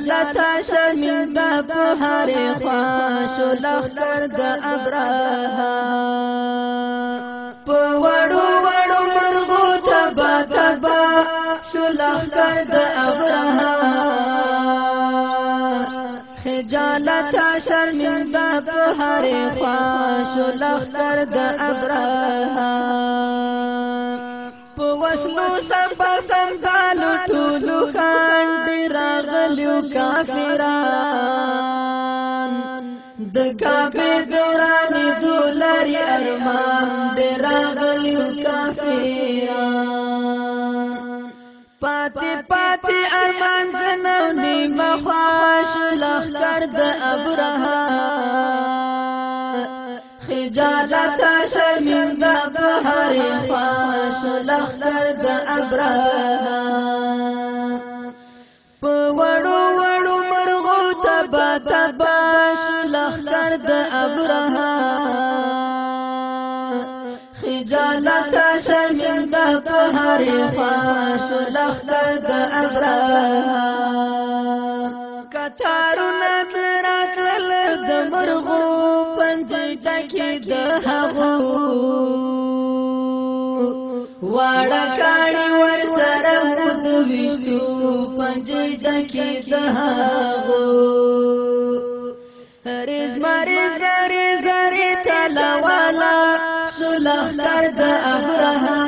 خجالت شرمنده په هر خوا شو لښکر د ابرهه په وړو وړو مرغو تبا تبا شو لښکر د ابرهه خجالت شرمنده په هر خوا شو لښکر د ابرهه په وسلو سبا سمزالو ټولو خاندې راغلیو کافران د کعبې دورانې دولري ارمان دې راغلیو کافران پاتې پاتې ارمان جنو نیمه خوا شو لښکر د ابرهه خجالت شرمنده په هر خوا شو لښکر د ابرهه په وړو وړو مرغو تبا تبا شو لښکر د ابرهه خجالت شرمنده په هر خوا شو لښکر د ابرهه کتارونه راغلل د مرغو پنجې ډکې د هغو واړه کاڼي ورسره مود ویشتو پنجې ډکې د هغو هرز مریز زرې زرې تله والا شو لښکر د ابرهه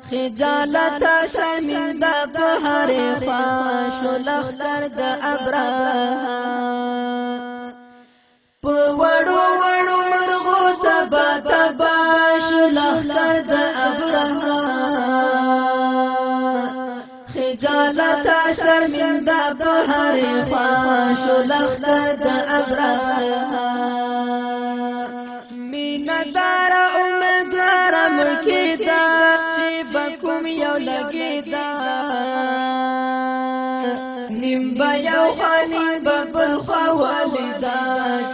خجالت شرمنده په هر خوا شو لښکر د ابرهه په وړو وړو مرغو تبا تبا شو لښکر د ابرهه خجالت شرمنده په هر خوا شو لښکر د ابرهه مینه داره امیدواره مړ کېده چې به کوم یو لګېده نیم به یو خوا نیم به بل خوا والده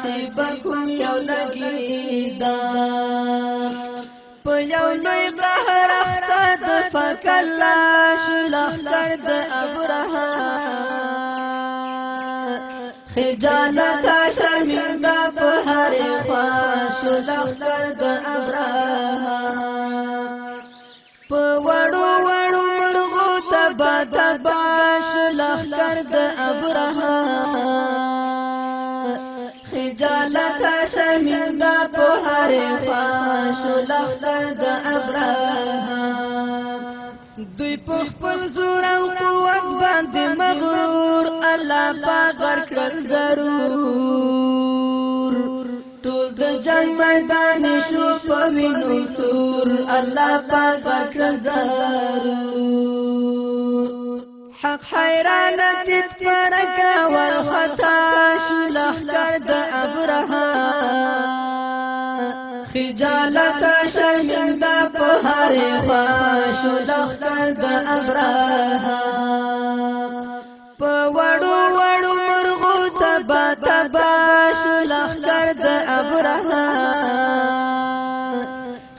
چې به کوم یو لګېده په یو لوی قهر اخته د فکله شو لښکر د ابرهه خجالت شرمنده په هر خوا شو لښکر د ابرهه په وړو وړو مرغو تبا تبا شو لښکر د ابرهه خجالت شرمنده په هر خوا شو لښکر د ابرهه دوی په خپل زور او قوت باندې مغرور الله پاک ورکړل ضرور ټول د جنگ میدان شو په وینو سور الله پاک ورکړل ضرور حق حیران تیت پرکا ورخطا شو لښکر د ابرهه خجالت شرمنده په هر خوا شو لښکر د ابرهه په وړو وړو مرغو تبا تبا شو لښکر د ابرهه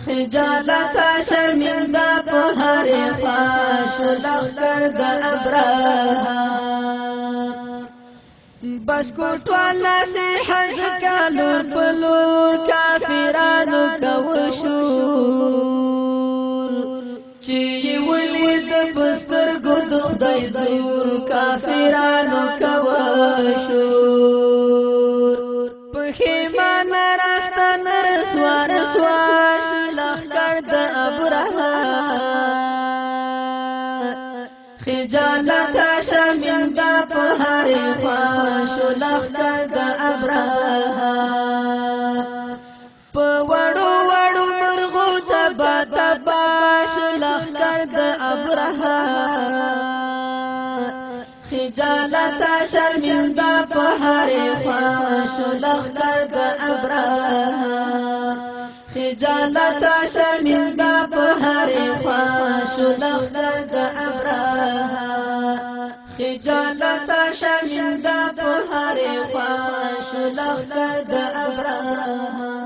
خجالت شرمنده په هر خوا شو لښکر د ابرهه بس کوټوال نصیحت کالور پلور کافرانو کو شور چې ولید بسترګو د خدای زور کافرانو کو شور په خیمان راستان رسوار سواش لښکر د ابرهه خجالت شرمنده په هر خوا شو لښکر د ابرهه په وړو وړو مرغو تبا تبا شو لښکر د ابرهه خجالت شرمنده په هر خوا شو لښکر د ابرهه خجالت شرمنده په هر خوا شو لښکر د ابرهه خجالت شرمنده په هر خوا شو لښکر د ابرهه